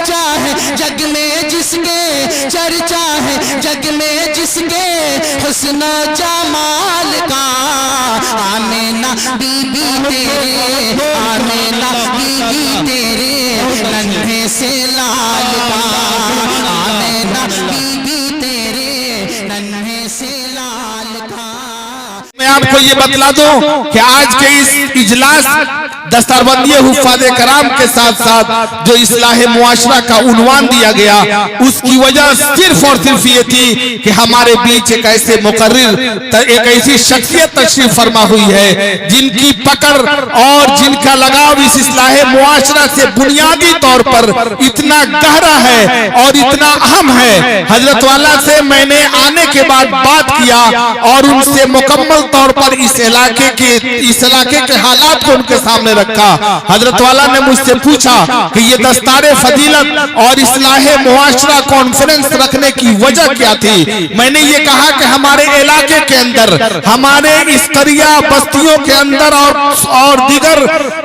चर्चा है जग में जिसके, चर्चा है जग में जिसके हुस्न जमाल का। आमीना बीबी तेरे, आमीना बीबी तेरे नन्हे से लाल का। आमीना बीबी तेरे नन्हे से लाल का। मैं आपको ये बतला दूं कि आज के इस इजलास दस्तरबंदी हुफ़ाज़े कराम के साथ साथ जो इस्लाह मुआशरा का उन्वान दिया गया, उसकी वजह सिर्फ और सिर्फ ये थी कि हमारे बीच एक ऐसे मुकर्रिर, एक ऐसी शख्सियत तशरीफ फरमा हुई है जिनकी पकड़ और जिनका लगाव इस इस्लाह मुआशरा से बुनियादी तौर पर इतना गहरा है और इतना अहम है। हजरत वाला से मैंने आने के बाद बात किया और उनसे मुकम्मल तौर पर इस इलाके के हालात को उनके सामने रखा। हजरत वाला ने मुझसे पूछा कि ये दस्तारे फजीलत और इस्लाह मुआशरा कॉन्फ्रेंस रखने की वजह क्या थी। मैंने ये कहा कि हमारे इलाके के अंदर, हमारे इस करिया बस्तियों के अंदर और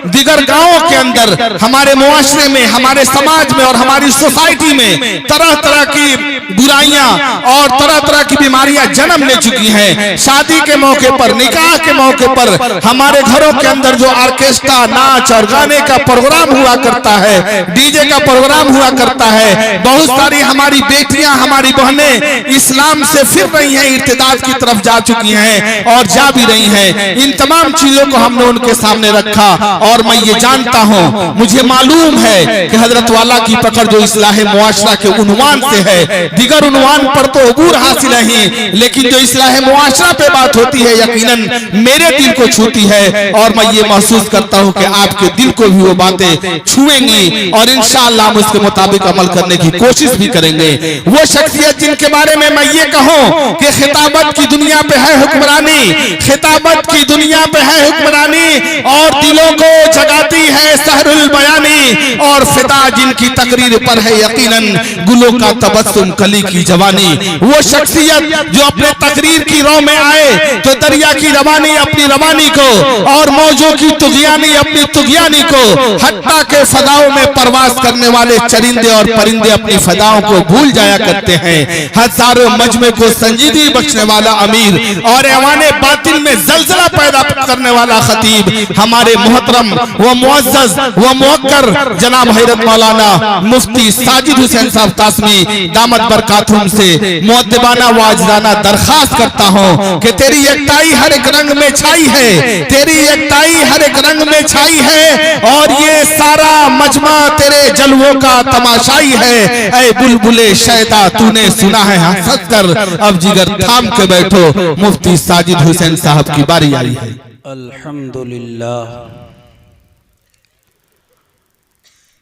दिगर गांवों के अंदर, हमारे मुआशरे में, हमारे समाज में और हमारी सोसाइटी में तरह तरह की बुराइयां और तरह तरह की बीमारियां जन्म ले चुकी हैं। शादी के मौके पर, निकाह के मौके पर हमारे घरों के अंदर जो ऑर्केस्ट्रा, नाच और गाने का प्रोग्राम हुआ करता है, डीजे का प्रोग्राम हुआ करता है, बहुत सारी हमारी बेटियां, हमारी बहनें इस्लाम से फिर रही हैं, इर्तिदाद की तरफ जा चुकी हैं और जा भी रही हैं। इन तमाम चीजों को हमने उनके सामने रखा और मैं ये जानता हूं, मुझे मालूम है कि हजरत वाला की पकड़ जो इस्लाह मुआशरा के उन्वान से है, दिगर उन्वान पर तो अबूर हासिल नहीं, लेकिन जो इस्लाह मुआशरा पे बात होती है यकीनन मेरे दिल को छूती है और मैं ये महसूस करता हूं कि आपके दिल को भी वो बातें छुएंगी और इंशाअल्लाह हम उसके मुताबिक अमल करने की कोशिश भी करेंगे। वो शख्सियत जिनके बारे में मैं ये कहूं कि खिताबत की दुनिया पे है हुक्मरानी, खिताबत की दुनिया पे है हुक्मरानी और दिलों को जगाती है सहरुल बयानी, और फिदा जिनकी तकरीर पर है यकीनन गुलों का तबस्सुम कली की जवानी। वो शख्सियत जो अपने तकरीर की राह में आए तो दरिया की रवानी अपनी रवानी को और मौजों की तुगियानी अपनी तुगियानी को, हत्ता के फदाओं में परवास करने वाले चरिंदे और परिंदे अपनी फदाओं को भूल जाया करते हैं। हजारों मजमे को संजीदगी बख्शने वाला अमीर और ऐवाने बातिल में जलजला पैदा करने वाला खतीब हमारे मोहतरम व मुअज़्ज़ज़ व मुवक्कर जनाब हज़रत मौलाना मुफ्ती साजिद हुसैन साहब तासमी दामत बरकातुहुम से मुअद्दिबाना व आजिज़ाना दरखास्त करता हूँ कि तेरी एकताई हर एक रंग में छाई है, तेरी एकताई हर एक रंग में छाई है और ये सारा मजमा तेरे जलवों का तमाशाई है। ऐ बुलबुले शैदा तूने सुना है हंस कर, अब जिगर थाम के बैठो, मुफ्ती साजिद हुसैन साहब की बारी आई है। अल्हम्दुलिल्लाह,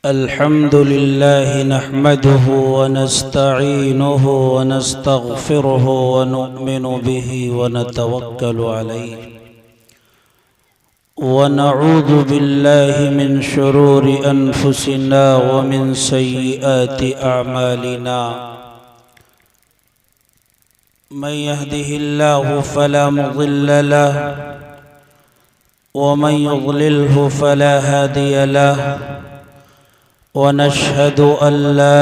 अल्हम्दुलिल्लाह नहमदुहु व नस्तईनुहु व नस्तगफिरुहु व नु'मिनु बिही व नतवक्कलु अलैहि व नऊज़ु बिल्लाहि मिन शुरूरि अनफुसिना व मिन सय्यिआति अअमालिना। मन यहदिहिल्लाहु फला मुज़िल्ल लहु व मन युज़लिल्हु फला हादिय लहु व नशहदु अन ला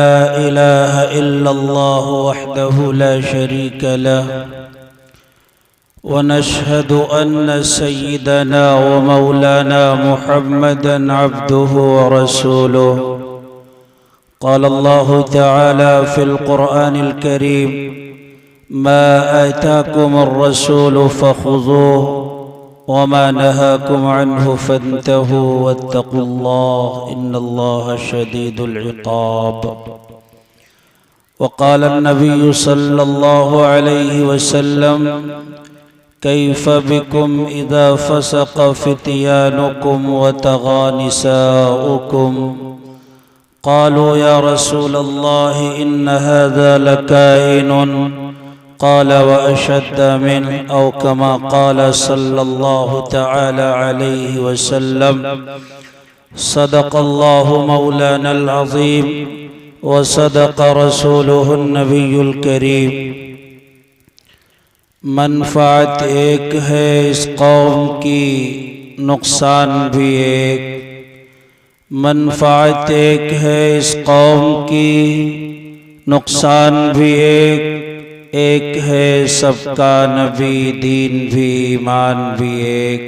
इलाहा इल्लल्लाह वहदहु ला शरीक लहु व नशहदु अन्न सय्यिदना व मौलाना मुहम्मदन अब्दुहु व रसूलुहु। क़ाल अल्लाहु तआला फ़िल क़ुरआनिल करीम मा आताकुमुर रसूलु फ़ख़ुज़ूहु व मा नहाकुम अन्हु फ़न्तहू वत्तक़ुल्लाह इन्नल्लाह शदीदुल इक़ाब। व क़ाल अन्नबिय्यु सल्लल्लाहु अलैहि वसल्लम कैफ़ बिकुम इज़ा फ़सक़ फ़ित्यानुकुम व तग़ा निसाउकुम। क़ालू या रसूलल्लाह इन्न हाज़ा लकाइनुन। क़ाल व अशद्द मिन्हु औ कमा क़ाल सल्लल्लाहु तआला अलैहि वसल्लम। सदक़ल्लाहु मौलानल अज़ीम व सदक़ रसूलुहुन नबियुल करीम। मनफ़ात एक है इस कौम की, नुकसान भी एक। मनफ़ात एक है इस कौम की, नुकसान भी एक है सबका, नबी दीन भी ईमान भी एक,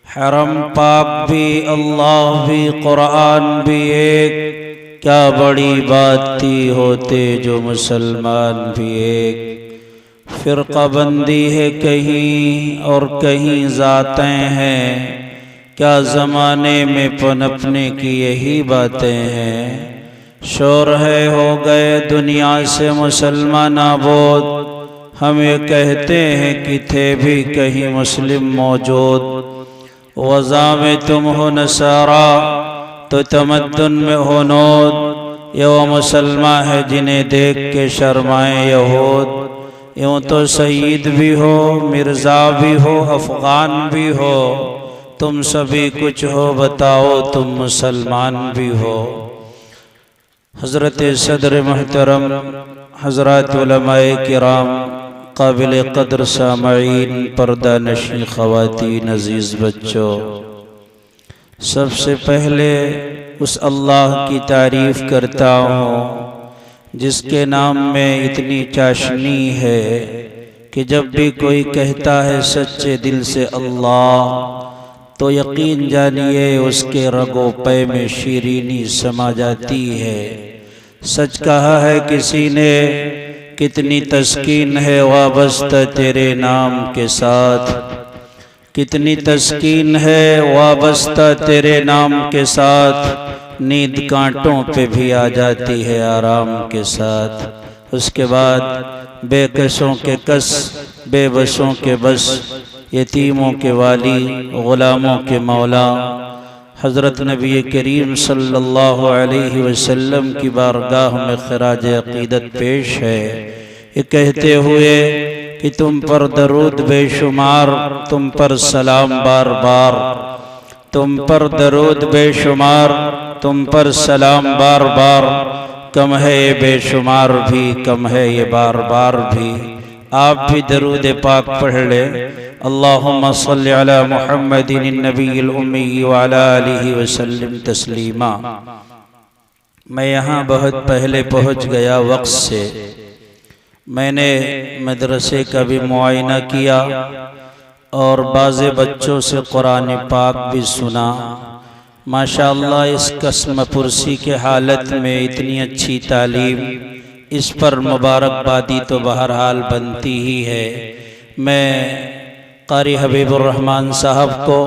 हरम पाक भी अल्लाह भी कुरान भी एक, क्या बड़ी बात थी होते जो मुसलमान भी एक। फ़िरक़ा बंदी है कहीं और कहीं ज़ातें हैं, क्या ज़माने में पनपने की यही बातें हैं। शोर है हो गए दुनिया से मुसलमान आबोद, हम ये कहते हैं कि थे भी कहीं मुस्लिम मौजूद। वज़ा में तुम हो नसारा तो तमद्दुन में हो नोद, ये वो मुसलमान है जिन्हें देख के शर्माए यहूद। यूँ तो सईद भी हो, मिर्ज़ा भी हो, अफ़गान भी हो, तुम सभी कुछ हो, बताओ तुम मुसलमान भी हो। हज़रत सदर महतरम, हज़रात उलमाए किराम, काबिल क़द्र सामईन, पर्दा नशीं ख़वातीन, अज़ीज़ बच्चों, सबसे पहले उस अल्लाह की तारीफ़ करता हूँ जिसके नाम में इतनी चाशनी है कि जब भी कोई कहता है सच्चे दिल से अल्लाह, तो यकीन जानिए उसके रगो पे में शीरीनी समा जाती है। सच कहा है किसी ने, कितनी तस्कीन है वाबस्ता तेरे नाम के साथ, कितनी तस्कीन है वाबस्ता तेरे नाम के साथ, नींद कांटों पे भी आ जाती है आराम के साथ। उसके बाद बेकसों के कस, बेबसों के बस, यतीमों के वाली, ग़ुलामों के मौला, हज़रत नबी करीम सल्लल्लाहु अलैहि वसल्लम की बारगाह में ख़िराज अक़ीदत पेश है, ये कहते हुए कि तुम पर दरूद बेशुमार, तुम पर सलाम बार बार, तुम पर दरूद बेशुमार, तुम पर सलाम बार बार, कम है ये बेशुमार भी, कम है ये बार बार भी। आप भी दरूद पाक पढ़ ले, अल्लाहुम्मा सल्लि अला मुहम्मदिन नबील उम्मी व अला आलिहि वसल्लम तस्लीमा। मैं यहाँ बहुत पहले पहुँच गया वक्त से। मैंने मदरसे का भी मुआयना किया और बाज़े बच्चों से कुरान पाक भी सुना। माशाअल्लाह इस कसम पुरसी के हालत में इतनी अच्छी तालीम, इस पर मुबारकबादी तो बहरहाल बनती ही है। मैं कारी हबीबुर रहमान साहब को,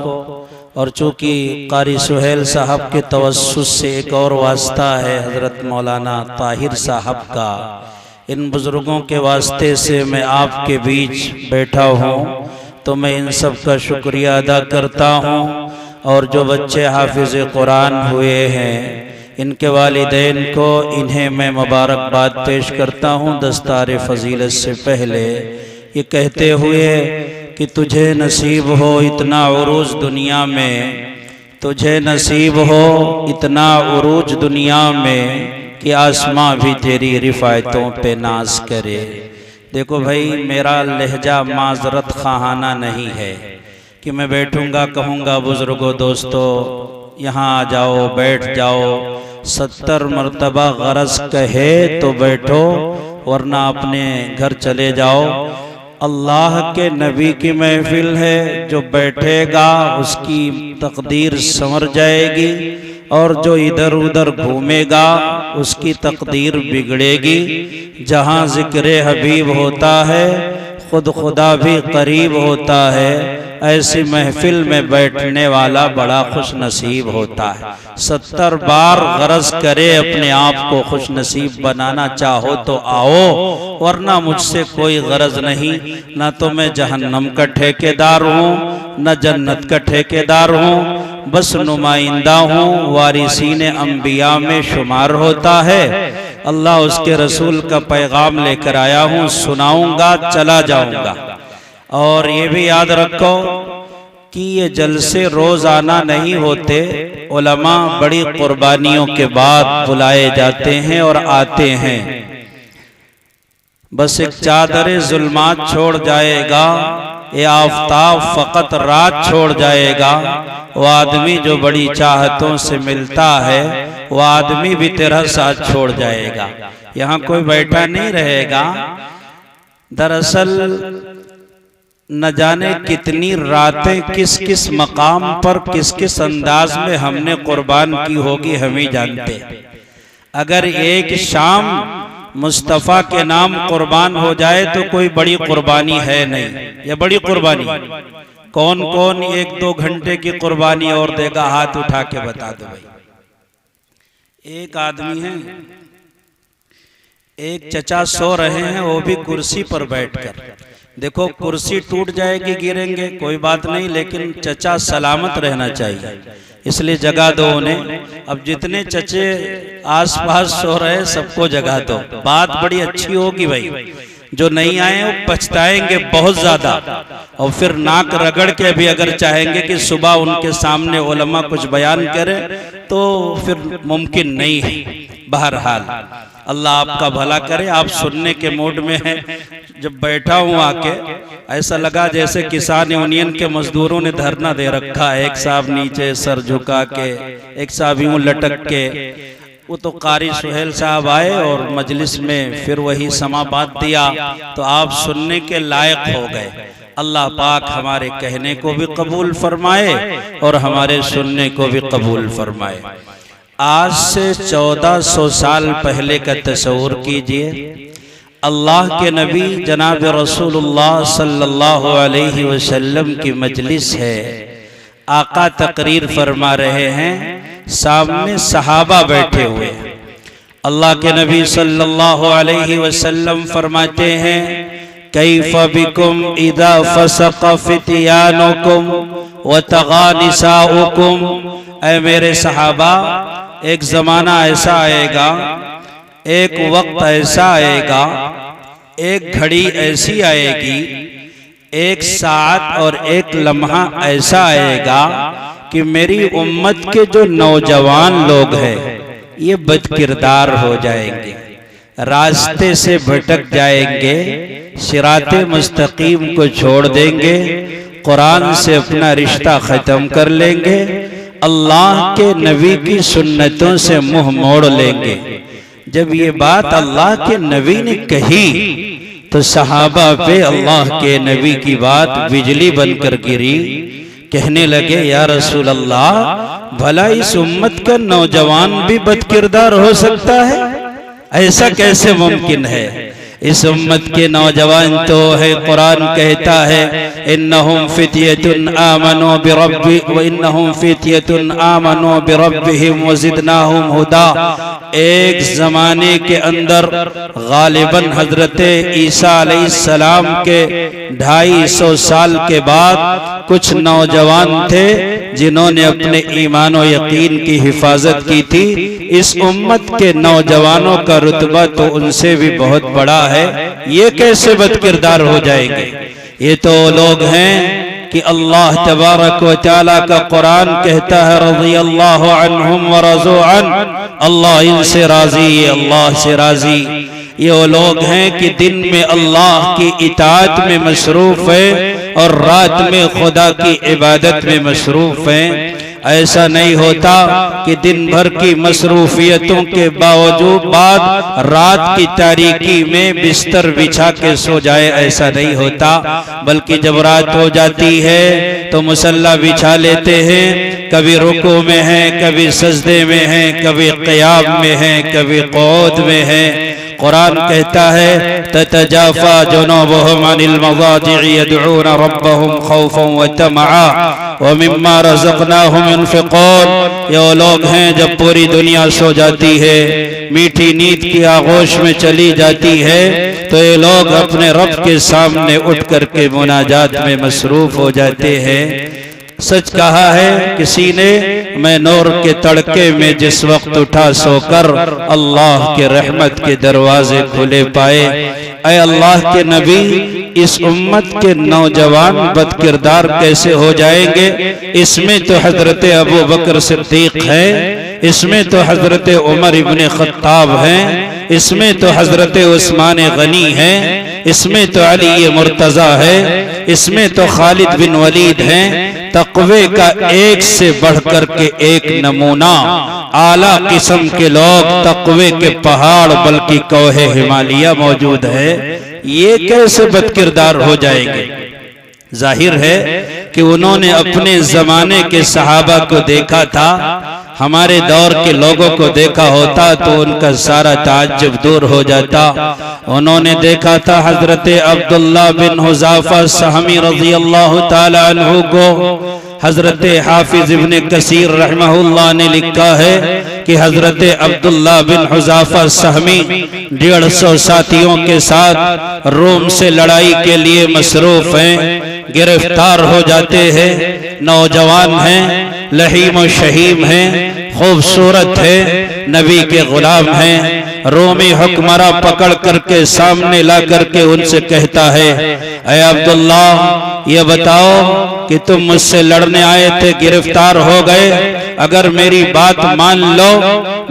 और चूँकि कारी सुहेल साहब के तवस्सुस से एक और वास्ता है हज़रत मौलाना ताहिर साहब का, इन बुज़ुर्गों के वास्ते से मैं आपके बीच बैठा हूँ, तो मैं इन सब का शुक्रिया अदा करता हूँ। और जो बच्चे हाफिज़ कुरान हुए हैं, इनके वालिदैन को, इन्हें मैं मुबारकबाद पेश करता हूँ दस्तार फ़जीलत से पहले, ये कहते हुए कि तुझे नसीब हो इतना उरूज दुनिया में, तुझे नसीब हो इतना उरूज दुनिया में कि आसमां भी तेरी रिफ़ायतों पे नाज करे। देखो भाई, मेरा लहजा माजरत खाना नहीं है कि मैं बैठूंगा कहूँगा बुज़ुर्गों दोस्तों यहाँ आ जाओ, बैठ जाओ, 70 मरतबा गरज कहे तो बैठो, वरना अपने घर चले जाओ। अल्लाह के नबी की महफिल है, जो बैठेगा उसकी तकदीर संवर जाएगी, और जो इधर उधर घूमेगा उसकी तकदीर बिगड़ेगी। जहाँ ज़िक्र हबीब होता है खुद खुदा भी करीब होता है, ऐसी महफिल में बैठने वाला बड़ा खुश नसीब होता है। 70 बार गरज करे अपने आप को खुश नसीब बनाना चाहो तो आओ, वरना मुझसे कोई गरज नहीं। न तो मैं जहन्नम का ठेकेदार हूँ, न जन्नत का ठेकेदार हूँ, बस नुमाइंदा हूँ, वारिसीने अंबिया में शुमार होता है। अल्लाह उसके रसूल का पैगाम लेकर आया हूँ, सुनाऊंगा, चला जाऊंगा। और ये भी याद रखो कि ये जलसे रोजाना नहीं होते, उलमा बड़ी कुर्बानियों के बाद बुलाए जाते हैं और आते हैं। बस एक चादर जुल्मात छोड़ जाएगा, ये आफताब फकत रात छोड़ जाएगा। वो आदमी जो बड़ी चाहतों से मिलता है वो आदमी भी तेरा साथ छोड़ जाएगा। यहाँ कोई बैठा नहीं रहेगा। दरअसल न जाने कितनी रातें किस किस मकाम पर किस किस अंदाज में हमने कुर्बान की होगी, हम ही जानते। अगर एक शाम मुस्तफ़ा के नाम कुर्बान हो जाए तो कोई बड़ी कुर्बानी है नहीं। ये बड़ी कुर्बानी। कौन कौन 1-2 घंटे की कुर्बानी और देगा? हाथ उठा के बता दो भाई। एक आदमी है, एक चचा सो रहे हैं, वो भी कुर्सी पर बैठकर। देखो कुर्सी टूट जाएगी, गिरेंगे, कोई बात नहीं, लेकिन चचा सलामत रहना चाहिए, इसलिए जगा दो उन्हें। अब जितने चचे आसपास सो रहे सबको जगा दो। बात बड़ी अच्छी होगी भाई। जो नहीं आए वो पछताएंगे बहुत ज्यादा, और फिर नाक रगड़ के भी अगर चाहेंगे कि सुबह उनके सामने उलमा कुछ बयान करे तो फिर मुमकिन नहीं है। बहरहाल अल्लाह आपका भला करे। आप सुनने के मूड में हैं। जब बैठा हूँ आके ऐसा लगा जैसे किसान यूनियन के मजदूरों ने धरना दे रखा है। एक साहब नीचे सर झुका के, एक साहब यूं लटक के। वो तो कारी सुहेल साहब आए और मजलिस में फिर वही समाबात दिया, तो आप सुनने के लायक हो गए। अल्लाह पाक हमारे कहने को भी कबूल फरमाए और हमारे सुनने को भी कबूल फरमाए। आज से 1400 साल पहले का तस्वुर कीजिए। अल्लाह के नबी जनाब रसूलुल्लाह सल्लल्लाहु अलैहि वसल्लम की मजलिस है। आका तकरीर फरमा रहे हैं, सामने सहाबा बैठे हुए। अल्लाह के नबी सल्लल्लाहु अलैहि वसल्लम फरमाते हैं, कैफ बिकुम इदा फसक फित्यानुकुम व तगा निसाउकुम। ऐ मेरे सहाबा, एक जमाना ऐसा आएगा, एक वक्त ऐसा आएगा, एक घड़ी ऐसी आएगी, एक साथ और एक लम्हा ऐसा आएगा कि मेरी उम्मत के जो नौजवान लोग हैं ये बदकिरदार हो जाएंगे, रास्ते से भटक जाएंगे, सिराते मुस्तकीम को छोड़ देंगे, कुरान से अपना रिश्ता ख़त्म कर लेंगे, अल्लाह के नबी की सुन्नतों से मुंह मोड़ लेंगे। जब ये बात अल्लाह के नबी ने कही तो सहाबा पे अल्लाह के नबी की बात बिजली बनकर गिरी। कहने लगे, या रसूल अल्लाह, भला इस उम्मत का नौजवान भी बदकिरदार हो सकता है? ऐसा कैसे मुमकिन है? इस उम्मत के नौजवान तो है, कुरान कहता है, इन्नहुम फित्यतुन आमनु बिरब्बि व इन्नहुम फित्यतुन आमनु बिरब्बिहिम व ज़िदनाहुम हुदा। एक जमाने के अंदर गालिबन हजरत ईसा अलैहिस्सलाम के 250 साल के बाद कुछ नौजवान थे जिन्होंने अपने ईमान और यकीन की हिफाजत की थी। इस उम्मत के नौजवानों का रुतबा तो उनसे भी बहुत बड़ा है, ये कैसे बदकिरदार हो जाएंगे? ये तो लोग हैं कि अल्लाह तबारक व तआला का कुरान कहता है, रज़ियल्लाहु अन्हुम व रज़ू अन, अल्लाह इनसे राजी, अल्लाह से राजी। ये वो लोग हैं कि दिन में अल्लाह की इताअत में मशरूफ है और रात में खुदा की इबादत में मशरूफ हैं। ऐसा नहीं होता कि दिन भर की मसरूफियतों के बावजूद बाद रात की तारीकी में बिस्तर बिछा के सो जाए, ऐसा नहीं होता। बल्कि जब रात हो जाती है तो मुसल्ला बिछा लेते हैं, कभी रुकू में हैं, कभी सजदे में हैं, कभी क़ियाम में हैं, कभी क़ुऊद में हैं। कुरान कहता है, ततजाफा जुनूबुहुम अनिल मज़ाजि'i यदऊना रब्बहुम खौफन व तमआ व मिम्मा रज़क़नाहुम युनफ़िक़ून। ये लोग हैं जब पूरी दुनिया सो जाती है, मीठी नींद की आगोश में चली जाती है, तो ये लोग अपने रब के सामने उठ करके मुनाजात में मसरूफ हो जाते हैं। सच कहा है किसी ने, मैं नूर के तड़के में जिस वक्त उठा सोकर अल्लाह के रहमत के दरवाजे खुले पाए। ऐ अल्लाह के नबी, इस उम्मत के नौजवान बदकिरदार कैसे हो जाएंगे? इसमें तो हजरत अबू बकर सिद्दीक है, इसमें तो हजरत उमर इब्ने खत्ताब हैं, इसमें तो हजरत उस्मान गनी है, इसमें तो अली मुर्तजा है, इसमें तो खालिद बिन वलीद हैं। तक़वे का एक से बढ़कर के एक नमूना, आला किस्म के लोग, तक़वे के पहाड़ बल्कि कोहे हिमालय मौजूद है। ये कैसे बदकिरदार हो जाएंगे? जाहिर है कि उन्होंने अपने जमाने के सहाबा को देखा था, हमारे दौर के लोगों को देखा होता तो उनका सारा ताज्जुब दूर हो जाता। उन्होंने देखा था हजरत अब्दुल्ला बिन हुज़ाफा सहमी रज़ियल्लाहु ताला अन्हु को। हजरत हाफिज इब्न कसीर रहमहुल्लाह ने लिखा है कि हजरत अब्दुल्ला बिन हुज़ाफा सहमी 150 साथियों के साथ रोम से लड़ाई के लिए मसरूफ हैं, गिरफ्तार हो जाते हैं। नौजवान हैं, लहीम और शहीम हैं, खूबसूरत है, नबी के गुलाम हैं। रोमी हुक्मरां पकड़ करके सामने ला करके उनसे कहता है, ऐ अब्दुल्ला, ये बताओ कि तुम मुझसे लड़ने आए थे, गिरफ्तार हो गए, अगर मेरी बात मान लो,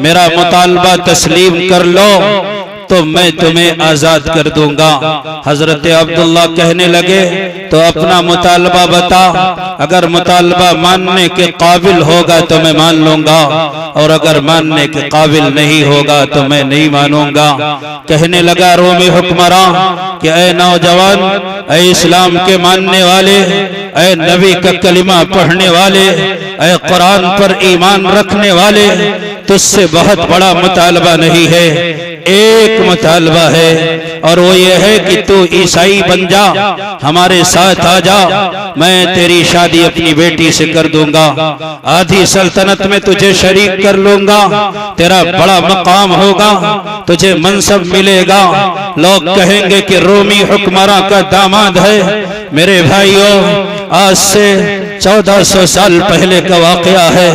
मेरा मुतालबा तस्लीम कर लो तो मैं तुम्हें आजाद कर दूंगा। हजरत अब्दुल्ला कहने लगे, तो अपना मुतालबा बता, अगर मुतालबा मानने के काबिल होगा तो मैं मान लूंगा, और अगर मानने के काबिल नहीं होगा तो मैं नहीं मानूंगा। कहने लगा रोमी हुक्मरां कि ऐ नौजवान, ऐ इस्लाम के मानने वाले, ऐ नबी का कलिमा पढ़ने वाले, ऐ कुरान पर ईमान रखने वाले, तुझसे बहुत बड़ा मुतालबा नहीं है, एक मुतालबा है, और वो ये है कि तू ईसाई बन जा, हमारे साथ आ जा, मैं तेरी शादी अपनी बेटी से कर दूंगा, आधी सल्तनत में तुझे शरीक कर लूंगा, तेरा बड़ा मकाम होगा, तुझे मनसब मिलेगा, लोग कहेंगे कि रोमी हुक्मरां का दामाद है। मेरे भाइयों, आज से 1400 साल पहले का वाकया है,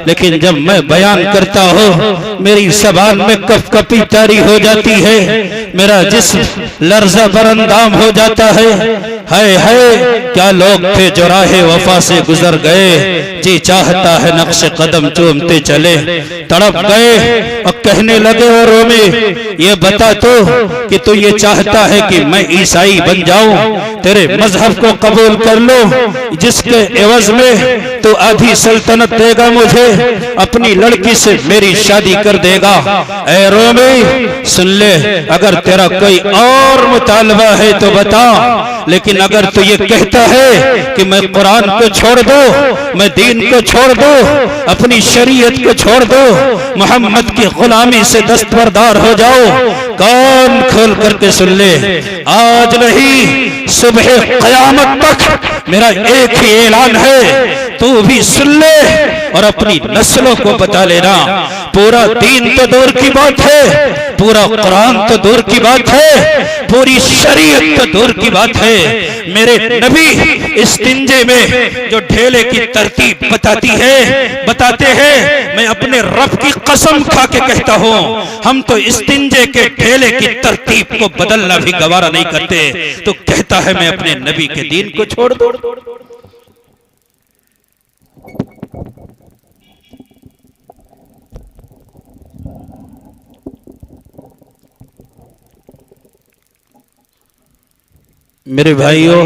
लेकिन जब मैं बयान करता हूँ मेरी ज़बान में कपकपी तारी हो जाती है, मेरा जिस्म लर्जा बरंदाम हो जाता है। हाय हाय, क्या लोग थे जो राहे वफा से गुजर गए, जी चाहता है नक्शे कदम चूमते चले, तड़प गए और कहने लगे, और रोमी, ये बता तो कि तू ये चाहता है कि मैं ईसाई बन जाऊं, तेरे मजहब को कबूल कर लो, जिसके एवज में तो आधी सल्तनत देगा मुझे, अपनी लड़की से मेरी शादी कर देगा। ऐ रोमी सुन ले, अगर तेरा कोई और मुतालबा है तो बता, लेकिन अगर तू ये कहता है कि मैं कुरान को छोड़ दो, मैं दीन को छोड़ दो, अपनी शरीयत को छोड़ दो, मोहम्मद की गुलामी से दस्तबरदार हो जाओ, कान खोल करके सुन ले, आज नहीं सुबह क़यामत तक मेरा एक ही ऐलान है, तू भी सुन ले और अपनी नस्लों को बता लेना। पूरा दीन तो दूर की बात है, पूरा कुरान तो दूर की बात है, पूरी शरीयत तो दूर की बात है, मेरे नबी इस्तिंजे में जो ढेले की तरतीब बताते हैं, मैं अपने रब की कसम खा के कहता हूँ, हम तो इस्तिंजे के ढेले की तरतीब को बदलना भी गवारा नहीं करते। तो कहता है मैं अपने नबी के दीन को छोड़ दूं। मेरे भाइयों,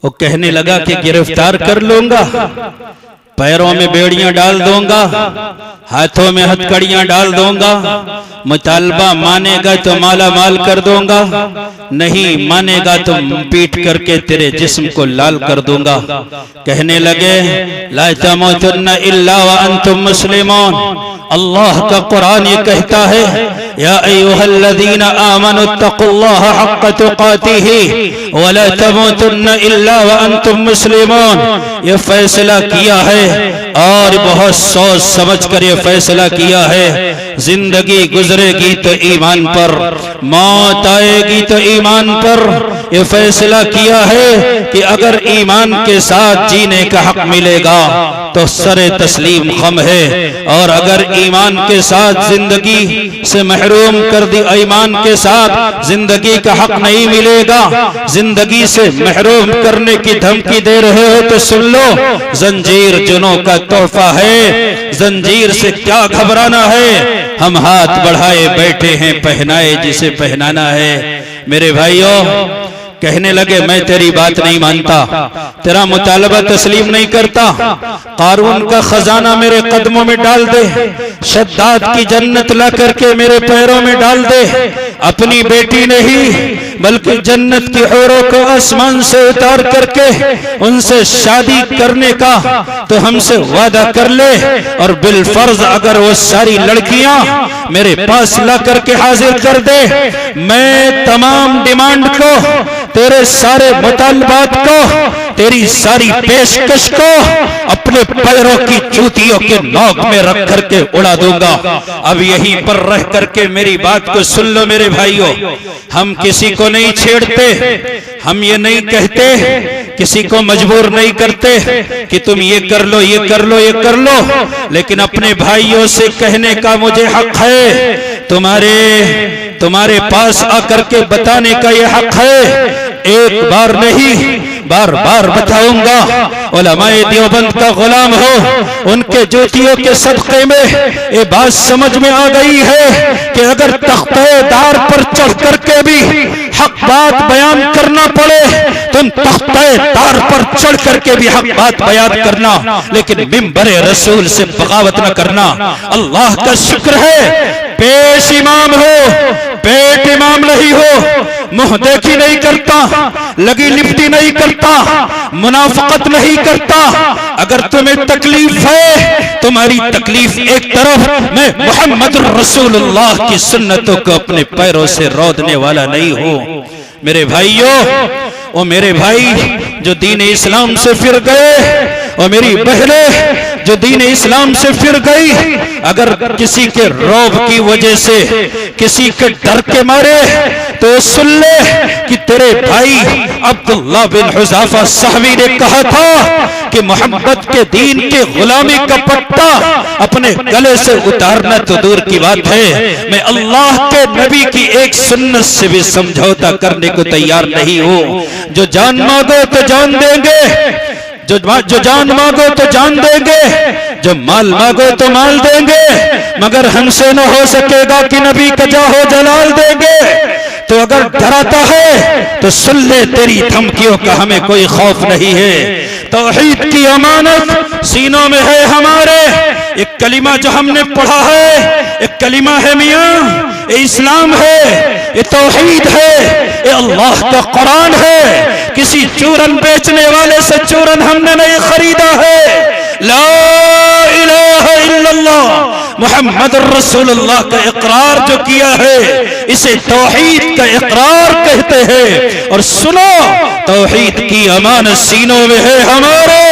वो कहने लगा कि गिरफ्तार कर लूंगा, पैरों में बेड़ियां डाल दूंगा, हाथों में हथकड़ियां डाल दूंगा, मुतालबा मानेगा तो माला माल कर दूंगा, नहीं मानेगा तो पीट करके तेरे जिस्म को लाल कर दूंगा। कहने लगे, ला तमूतुन्ना इल्ला व अंतुम मुस्लिमून, अल्लाह का कुरान ये कहता है, या अय्युहल्लज़ीना आमनु तक़ुल्लाह हक़्क़ तुक़ातिही व ला तमूतुन्ना इल्ला व अंतुम मुस्लिमून। ये फैसला किया है और बहुत सोच समझ कर ये फैसला किया है, जिंदगी गुजरेगी तो ईमान पर, मौत आएगी तो ईमान पर, ये फैसला किया है कि अगर ईमान के साथ जीने का हक मिलेगा तो सरे तस्लीम खम है, और अगर ईमान के साथ जिंदगी से महरूम कर दी, ईमान के साथ जिंदगी का हक नहीं मिलेगा, जिंदगी से महरूम करने की धमकी दे रहे हो तो सुन लो, जंजीर जुनों का तोहफा है, जंजीर से क्या घबराना है। हम हाथ बढ़ाए बैठे हैं, पहनाए जिसे पहनाना है। मेरे भाइयों, कहने लगे मैं तेरी बात नहीं मानता, तेरा मुतालबा तस्लीम नहीं करता, कारून का खजाना मेरे कदमों में डाल दे, शद्दाद की जन्नत ला करके मेरे पैरों में डाल दे, अपनी बेटी नहीं बल्कि जन्नत की औरों को आसमान से उतार करके उनसे शादी करने का तो हमसे वादा कर ले, और बिलफर्ज अगर वो सारी लड़कियां मेरे पास ला करके हाजिर कर दे, मैं तमाम डिमांड को, तेरे सारे मुतालबात को, तेरी सारी पेशकश को अपने पैरों की जूतियों के नोक में रख करके उड़ा दूंगा। अब यहीं पर रह करके मेरी बात को सुन लो मेरे भाइयों, हम किसी को नहीं छेड़ते, हम ये नहीं कहते, किसी को मजबूर नहीं करते कि तुम ये कर लो, ये कर लो, ये कर लो, लेकिन अपने भाइयों से कहने का मुझे हक है, तुम्हारे पास आकर के बताने का ये हक है। एक बार नहीं, बार बार बताऊंगा। उलमाए देवबंद का गुलाम हो, उनके जूतियों के सदक़े में ये बात समझ में आ गई है कि अगर तख्ते-दार पर चढ़ करके भी हक बात बयान करना पड़े, तुम तख्ते-दार पर चढ़ करके भी हक बात बयान करना, लेकिन मिंबरे रसूल से बगावत न करना। अल्लाह का शुक्र है पेश इमाम हो, पेट इमाम नहीं हो, मुंह देखी नहीं करता, लगी लिपटी नहीं करता, मुनाफकत नहीं करता। अगर तुम्हें तकलीफ है, तुम्हारी तकलीफ एक तरफ, मैं मोहम्मद रसूलुल्लाह की सुन्नतों को अपने पैरों से रौदने वाला नहीं हूँ। मेरे भाइयों, वो मेरे भाई जो दीन इस्लाम से फिर गए, और मेरी बहनें जो दीन इस्लाम से फिर गई, अगर किसी के रौब की वजह से, किसी के डर के मारे, तो सुन ले कि तेरे भाई अब्दुल्लाह बिन हुज़ाफा साहबी ने कहा था कि मोहम्मद के दीन के गुलामी का पट्टा अपने गले से उतारना तो दूर की बात है, मैं अल्लाह के नबी की एक सुन्नत से भी समझौता करने को तैयार नहीं हूँ। जो जान मांगो तो जान देंगे, जो जान मांगो तो जान देंगे, जो माल मांगो तो माल देंगे, मगर हमसे न हो सकेगा कि नबी का जाहो जलाल देंगे। तो अगर डराता है तो सुन ले, तेरी धमकियों का हमें कोई खौफ नहीं है। तौहीद की अमानत सीनों में है हमारे। एक कलिमा जो हमने पढ़ा है, एक कलिमा है मियाँ, ये इस्लाम है, ये तौहीद है, ये अल्लाह का कुरान है। किसी चूरन बेचने वाले से चूरन हमने नहीं खरीदा है। ला इलाहा इल्लल्लाह मुहम्मद रसूलुल्लाह का इकरार जो किया है, इसे तौहीद का इकरार कहते हैं। और सुनो, तौहीद की अमानत सीनों में है हमारे,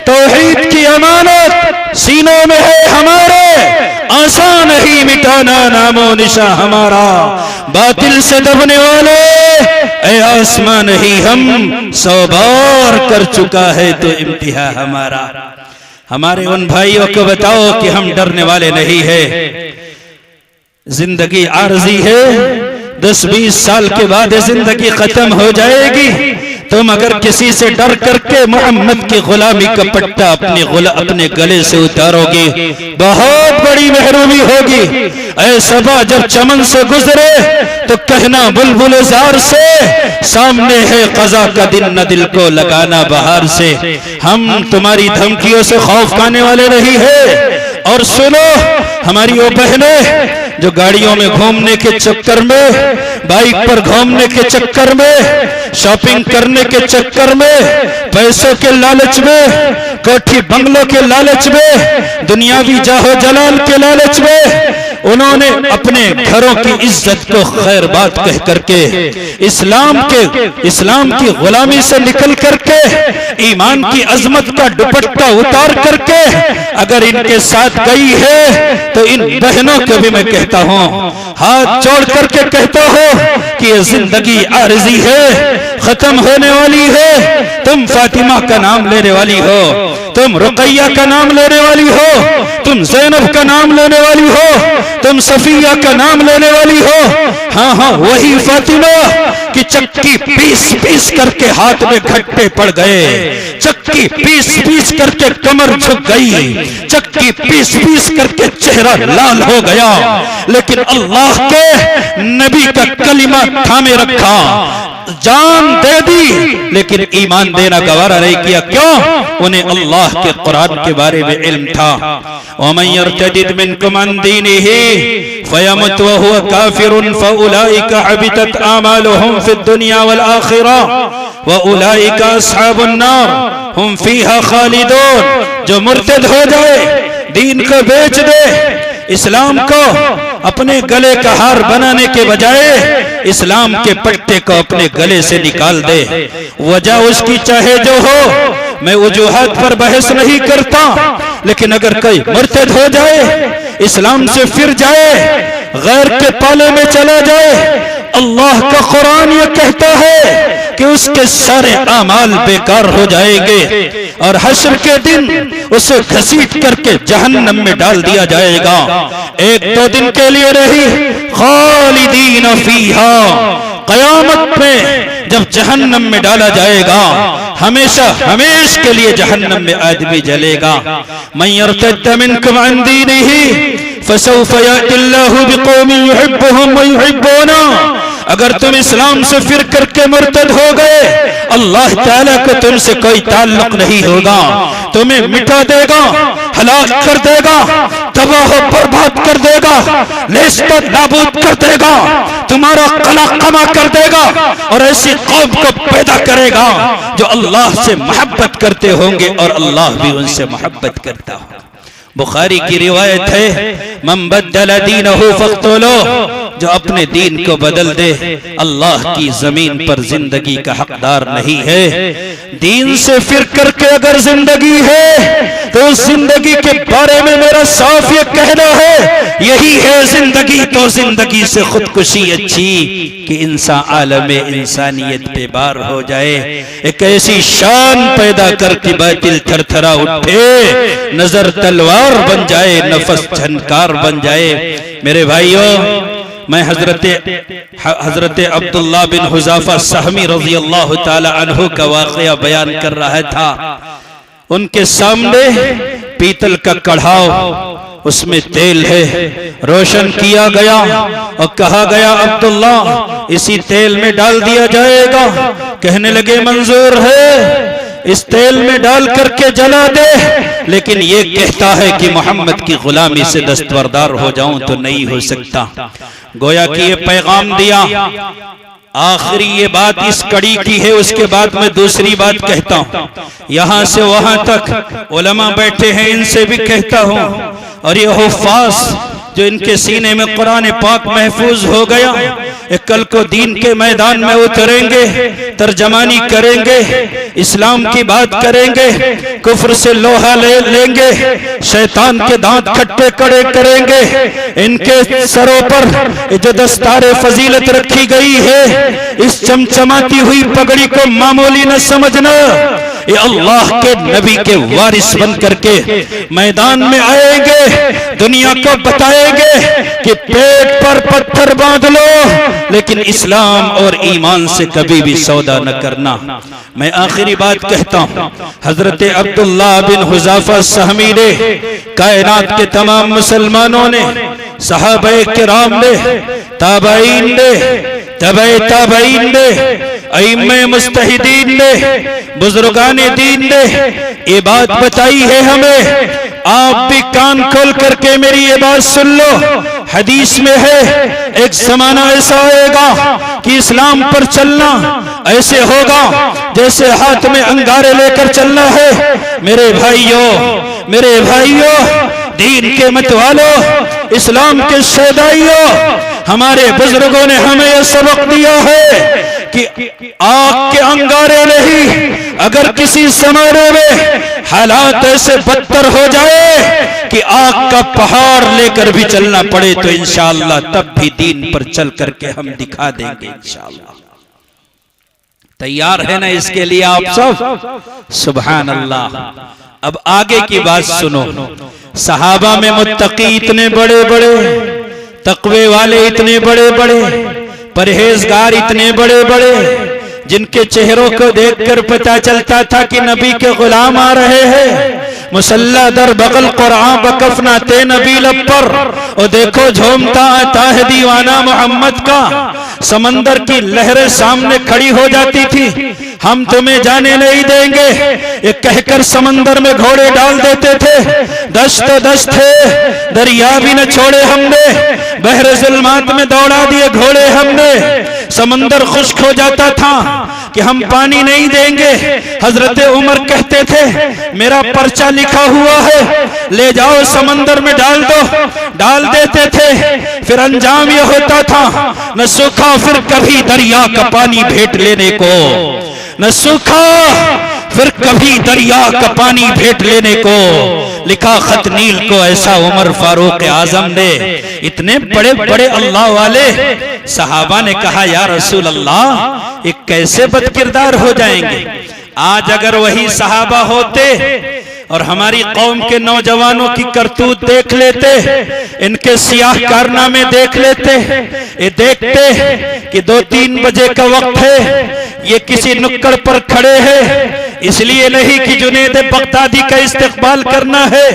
तौहीद की अमानत सीनों में है हमारे। आसान ही मिटाना नामो निशा हमारा, बातिल से दबने वाले ऐ आसमान ही हम 100 बार कर चुका है तो इम्तिहा हमारा। हमारे उन भाइयों को बताओ कि हम डरने वाले नहीं है। जिंदगी आरजी है, 10-20 साल के बाद जिंदगी खत्म हो जाएगी। तुम अगर किसी से डर करके मोहम्मद की गुलामी का पट्टा अपने गले से उतारोगे, बहुत बड़ी महरूमी होगी। ऐसा जब चमन से गुजरे तो कहना बुलबुल जार से, सामने है कज़ा का दिन, न दिल को लगाना बहार से। हम तुम्हारी धमकियों से खौफ खाने वाले नहीं है। और सुनो, हमारी वो बहनें जो गाड़ियों में घूमने के चक्कर में, बाइक पर घूमने के चक्कर में, शॉपिंग करने के चक्कर में, पैसों के लालच में, कोठी बंगलों के लालच में, दुनियावी जाहो जलाल के लालच में, उन्होंने अपने घरों की इज्जत को खैर बात कह करके इस्लाम की गुलामी से निकल करके ईमान की अजमत का दुपट्टा उतार करके अगर इनके साथ गई है, तो इन बहनों को भी मैं कहता हूँ, हाथ जोड़ करके कहते हो कि ये जिंदगी आरजी है, खत्म होने वाली है। तुम फातिमा का नाम लेने वाली हो, तुम रुकैया का नाम लेने वाली हो, तुम ज़ैनब का नाम लेने वाली हो, तुम सफिया का नाम लेने वाली हो। हाँ हाँ, वही फातिमा कि चक्की पीस पीस करके हाथ में घट्टे पड़ गए, चक्की पीस पीस करके कमर झुक गई, चक्की पीस पीस करके चेहरा लाल हो गया, लेकिन अल्लाह के नबी का कलिमा थामे रखा, जान दे दी, लेकिन ईमान देना गवारा नहीं किया। क्यों? उन्हें अल्लाह के कुरान के बारे में इल्म था। वमन यर्तदिद मिनकुम अन दीनिही फयमुत व हुवा काफिरुन फउलाइका हबितत आमालुहुम फिद दुनिया वल आखिरह व उलाइका अस्हाबुन नार हुम फीहा खालिदून। जो मुर्तद हो जाए, दीन को बेच दे, इस्लाम को अपने गले का हार बनाने के बजाय इस्लाम के पट्टे को अपने गले से निकाल दे, वजह उसकी चाहे जो हो, मैं वजूहात पर बहस नहीं करता, लेकिन अगर कोई मुर्तद हो जाए, इस्लाम से फिर जाए, गैर के पाले में चला जाए, अल्लाह का कुरान ये कहता है कि उसके सारे अमाल बेकार हो जाएंगे और हश्र के दिन उसे घसीट करके जहन्नम में डाल दिया जाएगा। एक दो दिन के लिए रही, खालिदीन फीहा, कयामत में जब जहन्नम में डाला जाएगा, हमेशा हमेशा के लिए जहन्नम में आदमी जलेगा। मन यर्तद मिनकुम अन दीनिही फसौफ यातिल्लाहु बिकौमिन युहिब्बुहुम व युहिब्बूना। अगर तुम इस्लाम से फिर करके मुर्तद हो गए, अल्लाह ताला को तुमसे कोई ताल्लुक नहीं होगा, तुम्हें मिटा देगा, हलाक कर देगा, तबाह बर्बाद कर देगा, नेस्त नाबूद कर देगा, तुम्हारा कला कमा कर देगा और ऐसी कौम को पैदा करेगा जो अल्लाह से मोहब्बत करते होंगे और अल्लाह भी उनसे मोहब्बत करता होगा। बुखारी की रिवायत है, मन बद्दल दीनहु फक़्तुलू, जो अपने दीन को बदल दे अल्लाह की जमीन पर जिंदगी का हकदार नहीं है। दीन से फिर करके अगर जिंदगी है तो उस जिंदगी के बारे में मेरा साफ ये कहना है, यही है जिंदगी तो जिंदगी से खुदकुशी अच्छी कि इंसान आलम इंसानियत पे बार हो जाए, एक ऐसी शान पैदा करके बातिल थरथरा उठे, नजर तलवार बन जाए, नफस झनकार बन जाए। मेरे भाइयों, मैं हजरत अब्दुल्ला बिन हुज़ाफा सहमी रज़ी अल्लाह ताला अन्हु का वाक़या बयान कर रहा था। उनके सामने पीतल का कढ़ाव, उसमें तेल है, रोशन किया गया और कहा गया अब्दुल्ला इसी तेल में डाल दिया जाएगा। कहने लगे मंजूर है, इस तेल में डाल करके जला दे, लेकिन ये कहता है कि मोहम्मद की गुलामी से दस्तबरदार हो जाऊं तो नहीं हो सकता। गोया कि ये पैगाम दिया। आखिरी ये बात इस कड़ी की है, उसके बाद मैं दूसरी बात कहता हूँ। यहाँ से वहां तक उलमा बैठे हैं, इनसे भी कहता हूँ, और ये हुफ़ाज़ जो इनके सीने में कुरान पाक महफूज हो गया, कल को दीन के मैदान में उतरेंगे, तर्जमानी करेंगे, इस्लाम की बात करेंगे, कुफ्र से लोहा ले लेंगे, शैतान के दांत खट्टे कड़े करेंगे। इनके सरों पर जो दस्तारे फजीलत रखी गई है, इस चमचमाती हुई पगड़ी को मामूली न समझना। ये अल्लाह के नबी के वारिस बन करके मैदान में आएंगे, दुनिया को बताएंगे कि पेट पर पत्थर बांध लो, लेकिन इस्लाम और ईमान से कभी भी सौदा न करना। मैं आखिरी बात कहता हूँ, हजरत अब्दुल्ला बिन हुज़ाफा सहमी ने, कायनात के तमाम मुसलमानों ने, सहाबाए किराम ने, ताबईन ने, तबे ताबईन ने, अइम्मे मुस्तहिदीन ने, बुजुर्गाने दीन ने ये बात बताई है हमें। आप भी कान खोल करके मेरी ये बात सुन लो। हदीस में है, एक जमाना ऐसा आएगा कि इस्लाम पर चलना ऐसे होगा जैसे हाथ में अंगारे लेकर चलना है। मेरे भाइयों, दीन के मतवालों, इस्लाम के शोदाइयों, हमारे बुजुर्गों ने हमें यह सबक दिया है कि आग के अंगारे नहीं, अगर किसी ज़माने में हालात ऐसे बदतर हो जाए कि आग का पहाड़ लेकर भी चलना पड़े तो इंशाअल्लाह तब भी दीन पर चल करके हम दिखा देंगे इंशाअल्लाह। तैयार है ना इसके लिए आप सब? सुभान अल्लाह। अब आगे की बात सुनो। सहाबा में मुत्तकी इतने बड़े बड़े, तकवे वाले इतने बड़े बड़े, परहेजगार इतने बड़े बड़े, जिनके चेहरों को देखकर पता चलता था कि नबी के गुलाम आ रहे हैं। मुसल्ला दर बगल कुरान बकफना ते नबी लब पर, और देखो झूमता आता है दीवाना मोहम्मद का। समंदर की लहरें सामने खड़ी हो जाती थी, हम तुम्हें जाने नहीं देंगे ये कहकर समंदर में घोड़े डाल देते थे। दस्त दस्त थे, दरिया भी न छोड़े हमने, बहरे जुल्मात में दौड़ा दिए घोड़े हमने। समंदर खुश्क हो जाता था कि हम पानी नहीं देंगे। हजरत उमर कहते थे मेरा पर्चा लिखा हुआ है, ले जाओ समंदर में डाल दो। डाल देते थे, फिर अंजाम यह होता था न सूखा फिर कभी दरिया का पानी भेंट लेने को, न सूखा फिर कभी दरिया का पानी भेंट लेने को। लिखा खत नील को ऐसा उमर फारूक आजम ने। इतने बड़े बड़े अल्लाह वाले सहाबा ने कहा या रसूल अल्लाह ये कैसे बदकिरदार हो जाएंगे। आज अगर वही सहाबा होते और हमारी कौम के नौजवानों की करतूत देख लेते, इनके सियाह कारनामे देख लेते, ये देखते कि 2-3 बजे का वक्त है, ये किसी नुक्कड़ पर खड़े हैं, इसलिए नहीं कि जुनैद बगदादी का इस्तेकबाल करना है,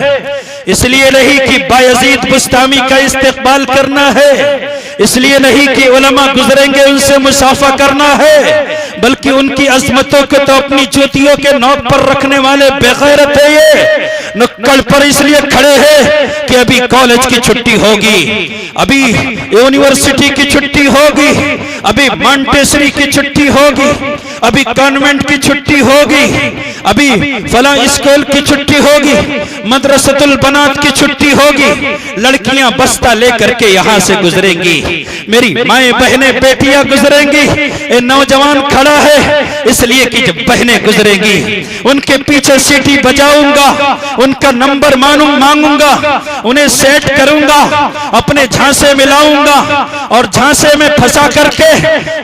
इसलिए नहीं कि बायजीद बुस्तामी का इस्तेकबाल करना है, इसलिए नहीं कि उलमा गुजरेंगे उनसे मुसाफा करना है, बल्कि उनकी अजमतों को तो अपनी जूतियों के नोक पर रखने वाले बेगैरत है। ये नुक्कड़ पर इसलिए खड़े हैं कि अभी कॉलेज की छुट्टी होगी, अभी यूनिवर्सिटी की छुट्टी होगी, अभी मॉन्टेसरी की छुट्टी होगी, अभी कॉन्वेंट की छुट्टी होगी, अभी फला स्कूल की छुट्टी होगी, मदरसतुल बनात की छुट्टी होगी। लड़कियां बस्ता लेकर के यहाँ से गुजरेंगी, मेरी माएं बहनें बेटियां गुजरेंगी। ये नौजवान खड़ा है इसलिए कि जब बहनें गुजरेंगी उनके पीछे सीटी बजाऊंगा, उनका नंबर मांगूंगा, उन्हें सेट करूंगा, अपने झांसे में लाऊंगा और झांसे में फंसा करके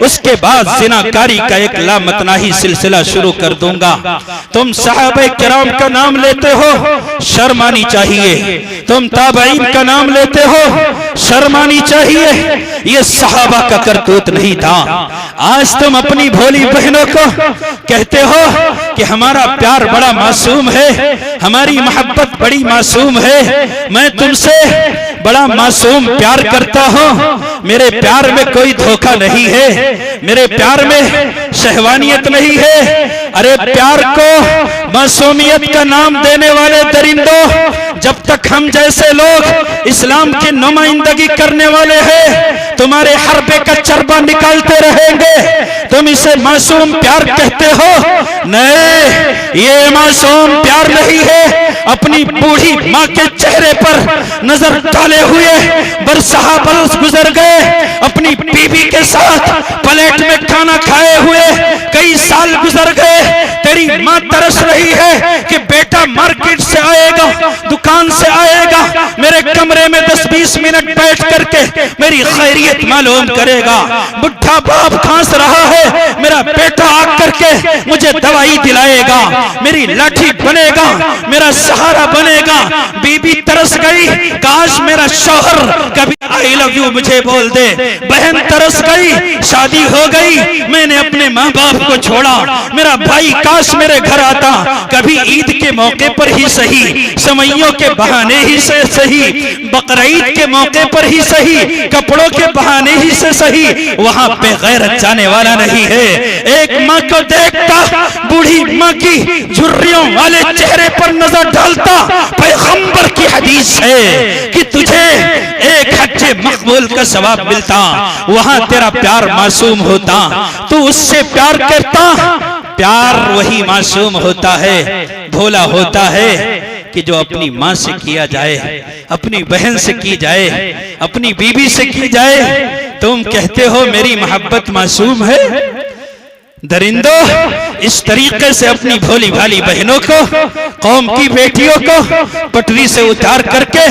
उसके बाद जिनाकारी का एक लामतनाही सिलसिला शुरू कर दूंगा। तुम सहाबे किराम का नाम लेते हो, शर्म आनी चाहिए। तुम ताबईन का नाम लेते हो, शर्म आनी चाहिए। ये सहाबा का करतूत नहीं था। आज तुम अपनी भोली बहनों को कहते हो कि हमारा प्यार बड़ा मासूम है, हमारी मोहब्बत बड़ी मासूम है, मैं तुमसे बड़ा मासूम प्यार करता हूँ, मेरे प्यार में कोई धोखा नहीं है, मेरे प्यार में शहवानियत नहीं है। अरे प्यार को मासूमियत का नाम देने वाले दरिंदों, जब तक हम जैसे लोग इस्लाम की नुमाइंदगी करने वाले हैं तुम्हारे हरबे का चरबा निकालते रहेंगे। तुम इसे मासूम प्यार कहते हो, नहीं ये मासूम प्यार नहीं है। अपनी बूढ़ी माँ के चेहरे पर नजर डाले हुए बरसहा बरस गुजर गए, अपनी बीबी के साथ प्लेट में खाना खाए हुए कई साल गुजर गए। तेरी माँ तरस रही है कि बेटा मार्केट से आएगा, दुकान से आएगा, मेरे कमरे में 10-20 मिनट बैठ करके मेरी खैरियत मालूम करेगा। बुढ़ा बाप खांस रहा है, मेरा बेटा आकर के मुझे दवाई दिलाएगा, मेरी लाठी बनेगा, मेरा सहारा बनेगा। बीबी तरस गई, काश मेरा शौहर कभी आई लव यू मुझे बोल दे। बहन तरस गई, शादी हो गई, मैंने अपने माँ बाप को छोड़ा, मेरा भाई काश मेरे घर आता, कभी ईद के मौके पर ही सही, समइयों के बहाने ही से सही, बकरीद के मौके पर ही सही, कपड़ों के बहाने ही से सही, वहां पे गैरत जाने वाला नहीं है। एक माँ को देखता, बूढ़ी माँ की झुर्रियों वाले चेहरे पर नजर डालता, पैगंबर की हदीस है कि तुझे एक हज्जे मकबूल का सवाब मिलता, वहां तेरा प्यार मासूम होता, तू उससे प्यार करता। प्यार वही मासूम होता है, भोला होता है कि जो अपनी माँ से किया जाए, अपनी बहन से की जाए, अपनी बीबी से की जाए। तुम कहते हो मेरी मोहब्बत मासूम है, दरिंदों, इस तरीके से अपनी भोली भाली बहनों को, कौम की बेटियों को पटरी से उतार करके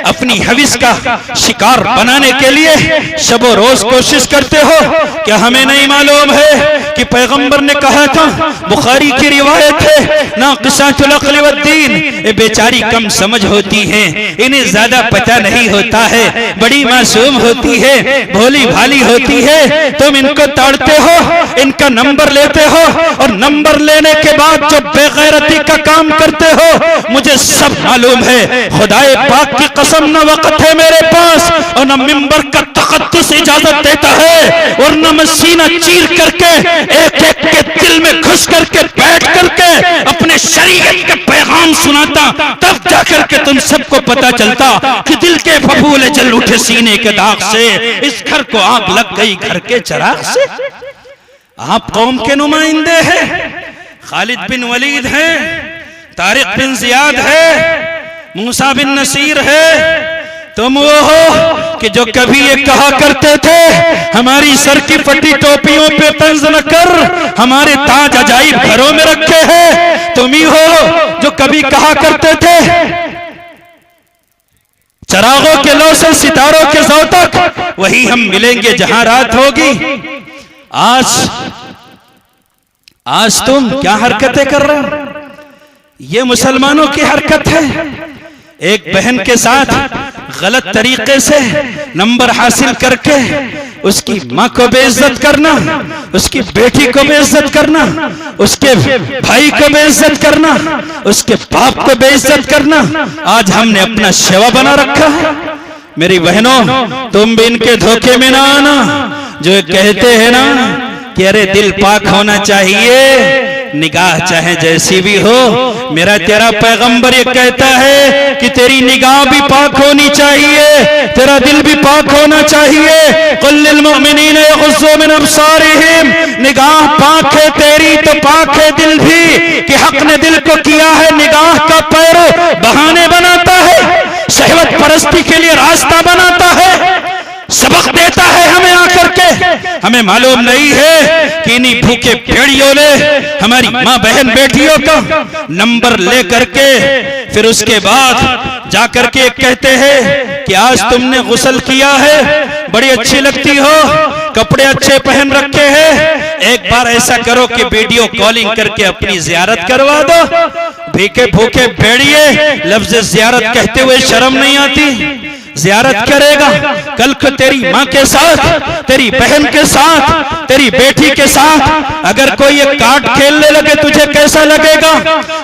अपनी हविस का शिकार बनाने के लिए शबो रोज कोशिश करते हो। क्या हमें नहीं मालूम है कि पैगंबर ने कहा था, बुखारी की रिवायत है, ना क़िसातुल अक़्ल वद्दीन, ये बेचारी कम समझ होती हैं, इन्हें ज्यादा पता नहीं होता है, बड़ी मासूम होती है, भोली भाली होती है, तुम इनको ताड़ते हो, इनका नंबर लेते हो और नंबर लेने के बाद जो बेगैरती का काम करते हो, मुझे सब मालूम है। खुदाए पाक की कसम, न वक्त है मेरे पास और न मिंबर का तक़द्दुस इजाजत देता है, और न मैं सीना चीर करके एक एक के दिल में घुस करके बैठ करके अपने शरीयत के पैगाम सुनाता, तब जाकर के तुम सबको पता चलता कि दिल के फफूले जल उठे सीने के दाग से, इस घर को आग लग गई घर के चिराग से। आप कौम के नुमाइंदे हैं, खालिद बिन वलीद है, तारिक बिन जियाद है, मूसा बिन नसीर है। तुम वो हो कि जो कभी ये कहा करते थे, हमारी सर की फटी टोपियों पे तंज न कर, हमारे ताज अजाइब घरों में रखे हैं। तुम ही हो जो कभी कहा करते थे, चरागों के लो से सितारों के सौ तक वही हम मिलेंगे जहां रात होगी। आज तुम क्या हरकतें कर रहे हो? ये मुसलमानों की हरकत है। एक बहन के साथ गलत तरीके से नंबर हासिल करके उसकी माँ को बेइज्जत करना, उसकी बेटी को बेइज्जत करना, उसके भाई को बेइज्जत करना, उसके बाप को बेइज्जत करना, आज हमने अपना सेवा बना रखा है। मेरी बहनों, तुम भी इनके धोखे में ना आना जो कहते हैं ना कि अरे दिल पाक होना चाहिए, निगाह चाहे जैसी भी हो। मेरा तेरा पैगंबर ये कहता है कि तेरी निगाह भी पाक होनी चाहिए, तेरा दिल भी पाक होना चाहिए। कुल लिल मुमिनीना यग़ुज़्ज़ू मिन अब्सारिहिम, निगाह पाक है तेरी तो पाक है दिल भी, कि हक ने दिल को किया है निगाह का पैरो, बहाने बनाता है, शहवत परस्ती के लिए रास्ता बनाता है, सबक देता है हमें आकर के। हमें मालूम नहीं है कि इन्हीं भूखे भेड़ियों ने हमारी माँ बहन बेटियों का नंबर ले करके फिर उसके बाद जाकर के कहते हैं कि आज तुमने गुस्ल किया है, बड़ी अच्छी लगती हो, कपड़े अच्छे पहन रखे हैं, एक बार ऐसा करो कि वीडियो कॉलिंग करके अपनी जियारत करवा दो। भूखे भूखे भेड़िए, लफ्ज जियारत कहते हुए शर्म नहीं आती? जियारत करेगा, कल को तेरी माँ के साथ, तेरी बहन के साथ, तेरी बेटी के साथ अगर कोई एक कार्ड खेलने लगे तुझे कैसा लगेगा?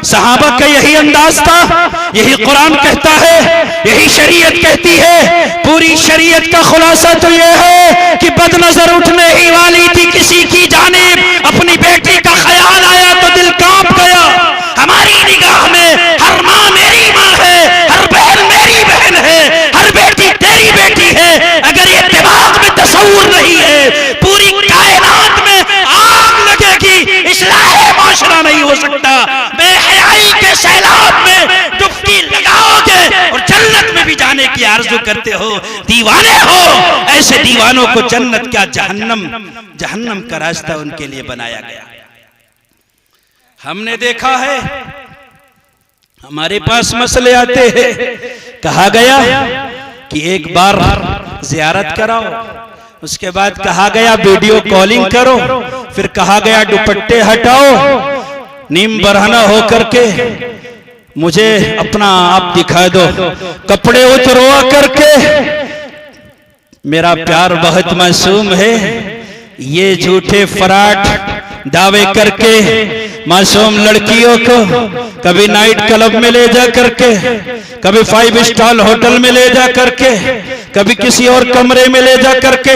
सहाबा का यही अंदाज था, यही कुरान कहता है, यही शरीयत कहती है। पूरी शरीयत का खुलासा तो यह है कि बदनजर उठने ही वाली थी किसी की जानिब, अपनी बेटी का ख्याल आया तो दिल कांप गया। हमारी निगाह में हर माँ मेरी माँ है, हर बहन मेरी बहन है, हर बेटी तेरी बेटी है। अगर ये दिमाग में तस्वूर नहीं है, पूरी कायनात में आग लगेगी, इस्लाह माशरा नहीं हो सकता। बेहयाई के सैलाब में डुबकी लगाओगे और जन्नत में भी जाने की आरज़ू करते हो, दीवाने हो। ऐसे दीवानों को जन्नत क्या जहन्नम का रास्ता उनके लिए बनाया गया। हमने देखा है, हमारे पास मसले आते हैं, कहा गया कि एक बार जियारत कराओ, उसके बाद कहा गया वीडियो कॉलिंग करो, फिर कहा गया दुपट्टे हटाओ, नीम बरहना होकर के मुझे अपना आप दिखा दो, कपड़े उतरवा करके। मेरा प्यार बहुत मासूम है। ये झूठे फराट दावे करके मासूम लड़कियों को कभी नाइट क्लब में ले जा करके, कभी 5 स्टार होटल में ले जा करके, कभी किसी और कमरे में ले जा करके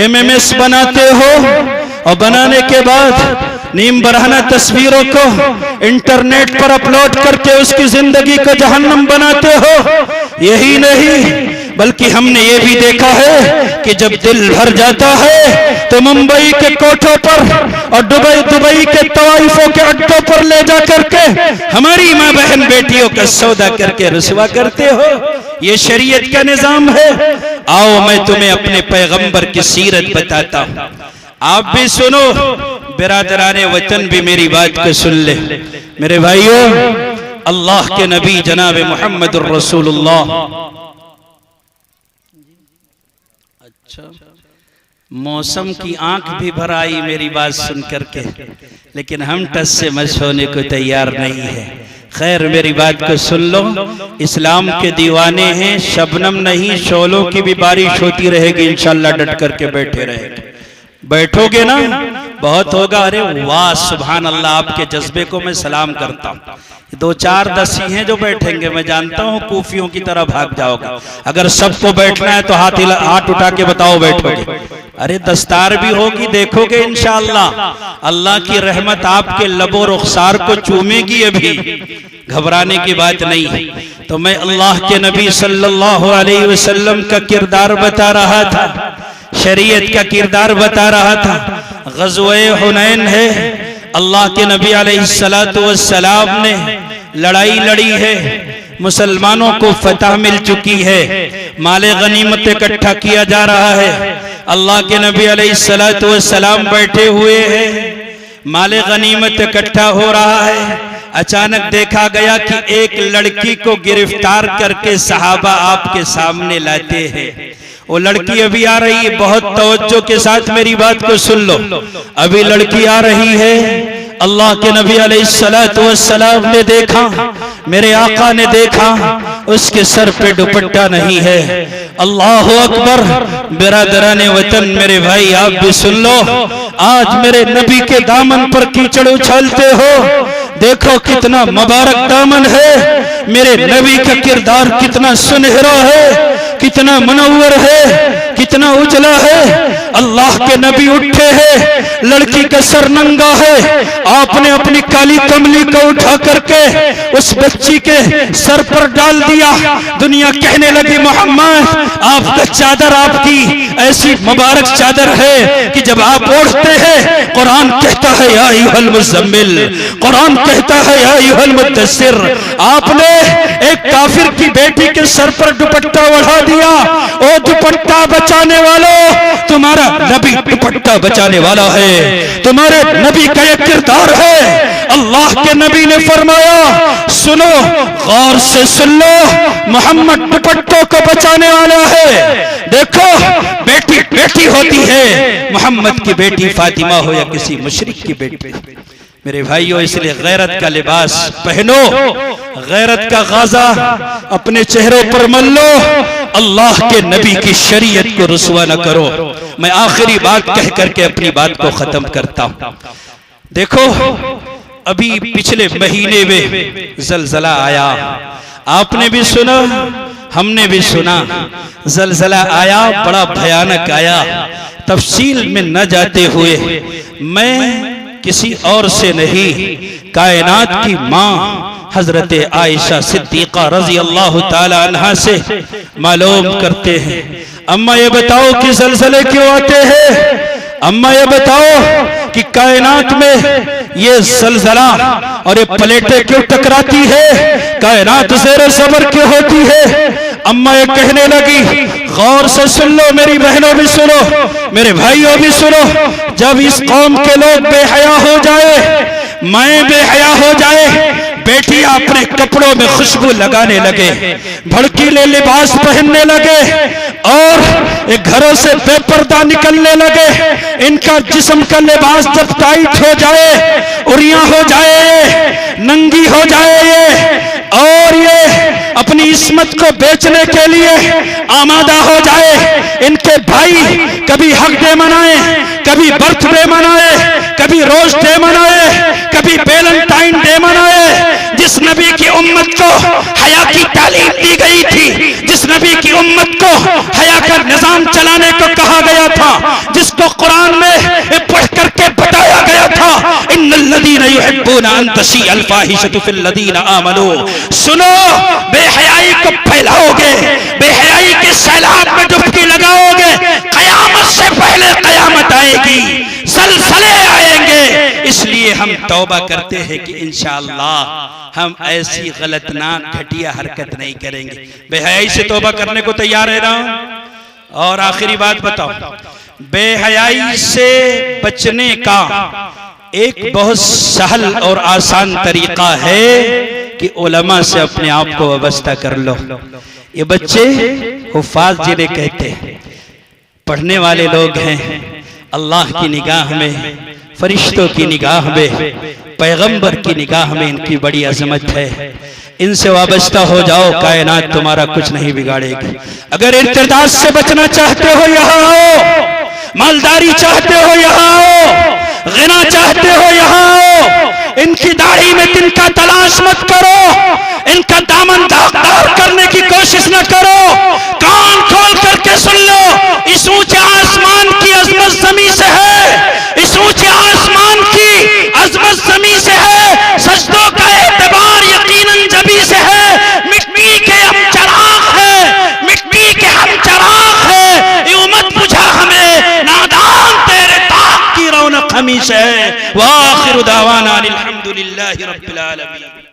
MMS बनाते हो, और बनाने के बाद नीम बरहना तस्वीरों को इंटरनेट पर अपलोड करके उसकी जिंदगी को जहन्नम बनाते हो। यही नहीं बल्कि हमने ये भी देखा है कि जब दिल भर जाता है तो मुंबई के कोठों पर और दुबई के तवाइफों के अड्डों पर ले जा करके हमारी माँ बहन बेटियों का सौदा करके रुसवा करते हो। ये शरीयत का निजाम है। आओ मैं तुम्हें अपने पैगंबर की सीरत बताता हूँ, आप भी सुनो। बिरादराने वतन भी मेरी बात को सुन ले। मेरे भाइयों, अल्लाह के नबी जनाब मोहम्मद रसूलुल्लाह, अच्छा मौसम की आंख भी भर आई मेरी बात सुन करके, लेकिन हम टस से मस होने को तैयार नहीं है। खैर मेरी बात को सुन लो, इस्लाम के दीवाने हैं, शबनम नहीं शोलों की भी बारिश होती रहेगी इंशाल्लाह। डट करके बैठे रहेंगे, बैठोगे ना बहुत होगा। अरे वाह सुभान अल्लाह, आपके जज्बे को मैं सलाम करता हूँ। 2-4-10 ही हैं जो बैठेंगे, मैं जानता हूँ कूफियों की तरह भाग जाओगे। अगर सबको बैठना है तो हाथ उठा के बताओ बैठोगे। अरे दस्तार भी होगी, देखोगे इंशाअल्लाह। अल्लाह की रहमत आपके लबो रुखसार को चूमेगी, अभी घबराने की बात नहीं है। तो मैं अल्लाह के नबी सल्लल्लाहु अलैहि वसल्लम का किरदार बता रहा था, शरीयत का किरदार बता रहा था। ग़ज़वे हुनैन है, अल्लाह के नबी अलैहिस्सलातु वस्सलाम ने लड़ाई लड़ी है, मुसलमानों को फतह मिल चुकी है, माले गनीमत इकट्ठा किया जा रहा है। अल्लाह के नबी अलैहिस्सलातु वस्सलाम बैठे हुए हैं, माले गनीमत इकट्ठा हो रहा है। अचानक देखा गया कि एक लड़की को गिरफ्तार करके सहाबा आपके सामने लाते हैं। वो लड़की अभी आ रही है, बहुत तवज्जो के साथ मेरी बात को सुन लो। अभी लड़की आ रही है, अल्लाह के नबी अलैहिस्सलातु वस्सलाम ने देखा, मेरे आका ने देखा, उसके सर पे दुपट्टा नहीं है। अल्लाह अकबर। बिरादराने वतन, मेरे भाई आप भी सुन लो, आज मेरे नबी के दामन पर कीचड़ उछालते हो, देखो कितना मुबारक दामन है। मेरे नबी का किरदार कितना सुनहरा है, कितना मुनव्वर है, कितना उजला है। अल्लाह के नबी उठे हैं, लड़की का सर नंगा है, आपने अपनी काली कमली को उठा करके उस बच्ची के सर पर डाल दिया। दुनिया कहने लगी मोहम्मद आपका चादर, आपकी ऐसी मुबारक चादर है कि जब आप ओढ़ते हैं, कुरान कहता है या अय्युहल मुज़म्मिल, कुरान कहता है या अय्युहल मुद्दस्सिर। आपने एक काफिर की बेटी के सर पर दुपट्टा ओढ़ा दिया। ओ दुपट्टा बचाने वालों, तुम्हारा नबी दुपट्टा बचाने वाला है, तुम्हारे नबी का एक किरदार है। अल्लाह के नबी ने फरमाया, सुनो गौर से सुन लो, मोहम्मद दुपट्टों को बचाने वाला है। देखो बेटी बेटी होती है, मोहम्मद की बेटी फातिमा हो या किसी मुशरिक की बेटी। मेरे भाइयों, इसलिए गैरत का लिबास पहनो, गैरत का गाजा अपने चेहरों पर मल लो, अल्लाह के नबी की शरीयत को रुसवा न करो। मैं आखिरी बात कह करके अपनी बात को खत्म करता हूं। देखो अभी पिछले महीने में जलजला आया, आपने भी सुना, हमने भी सुना। जलजला आया, बड़ा भयानक आया। तफसील में न जाते हुए मैं किसी और से नहीं, कायनात की माँ हजरत आयशा सिद्दीक़ा रज़ी अल्लाह ताला अन्हा से मालूम करते हैं। अम्मा ये बताओ कि ज़लज़ले क्यों आते हैं? अम्मा ये बताओ कि कायनात में ये ज़लज़ला और ये प्लेटें क्यों टकराती है? कायनात ज़ेर ज़बर क्यों होती है? अम्मा ये कहने लगी, गौर से सुन लो, मेरी बहनों भी सुनो, मेरे भाइयों भी सुनो। जब इस कौम के लोग बेहया हो जाए, मैं बेहया हो जाए, बेटियां अपने कपड़ों में खुशबू लगाने लगे, भड़कीले लिबास पहनने लगे और एक घरों से बेपर्दा निकलने लगे, इनका जिस्म का लिबास जब टाइट हो जाए, उरियां हो जाए, नंगी हो जाए और ये अपनी इस्मत को बेचने के लिए आमादा हो जाए, इनके भाई कभी हक डे मनाए, कभी बर्थडे मनाए, कभी रोज डे मनाए, कभी वैलेंटाइन डे मनाए। जिस नबी की उम्मत को हया की तालीम दी गई थी, जिस नबी की उम्मत को हया का निजाम चलाने को कहा गया था, जिसको कुरान में पढ़ करके बताया गया था, इन्नल्लज़ीना युहिब्बूना अन तशीअल फाहिशतु फिल्लज़ीना आमनू। सुनो, बेहयाई को फैलाओगे, बेहयाई के सैलाब में डुबकी लगाओगे, कयामत से पहले कयामत आएगी, ज़लज़ले आएंगे। इसलिए हम तौबा करते हैं कि इंशाअल्लाह हम ऐसी गलतनाक घटिया हरकत नहीं करेंगे। बेहयाई से तौबा करने को तैयार है ना? और आखिरी बात बताओ, बेहयाई से बचने का एक बहुत सहल और आसान तरीका है कि उलमा से अपने आप को वाबस्ता कर लो। ये बच्चे हुफ्फाज जिन्हें कहते हैं, पढ़ने वाले लोग हैं, अल्लाह की निगाह में, फरिश्तों की निगाह में, पैगंबर की निगाह में इनकी बड़ी अजमत है। इनसे वाबस्ता हो जाओ, कायनात तुम्हारा कुछ नहीं बिगाड़ेगी। अगर इर्तिदाद से बचना चाहते हो यहाँ आओ, मालदारी चाहते हो यहाँ आओ, गिना चाहते हो यहाँ आओ। इनकी दाढ़ी में तिनका तलाश मत करो, इनका दामन दागदार करने की कोशिश न करो। कान खोल करके सुन लो, इस ऊंचे आसमान की अजमत ज़मीं से है, इस ऊंचे आसमान की अजमत ज़मीं से है। सजदों का एतबार यकीनन जबी से है। मिट्टी के हम चराग है, मिट्टी के हम चराग है। ये उम्मत बुझा हमें, नादान तेरे ताक की रौनक हमी से है। वाखिर दावाना अनिल हम्दुलिल्लाहि रब्बिल आलमीन।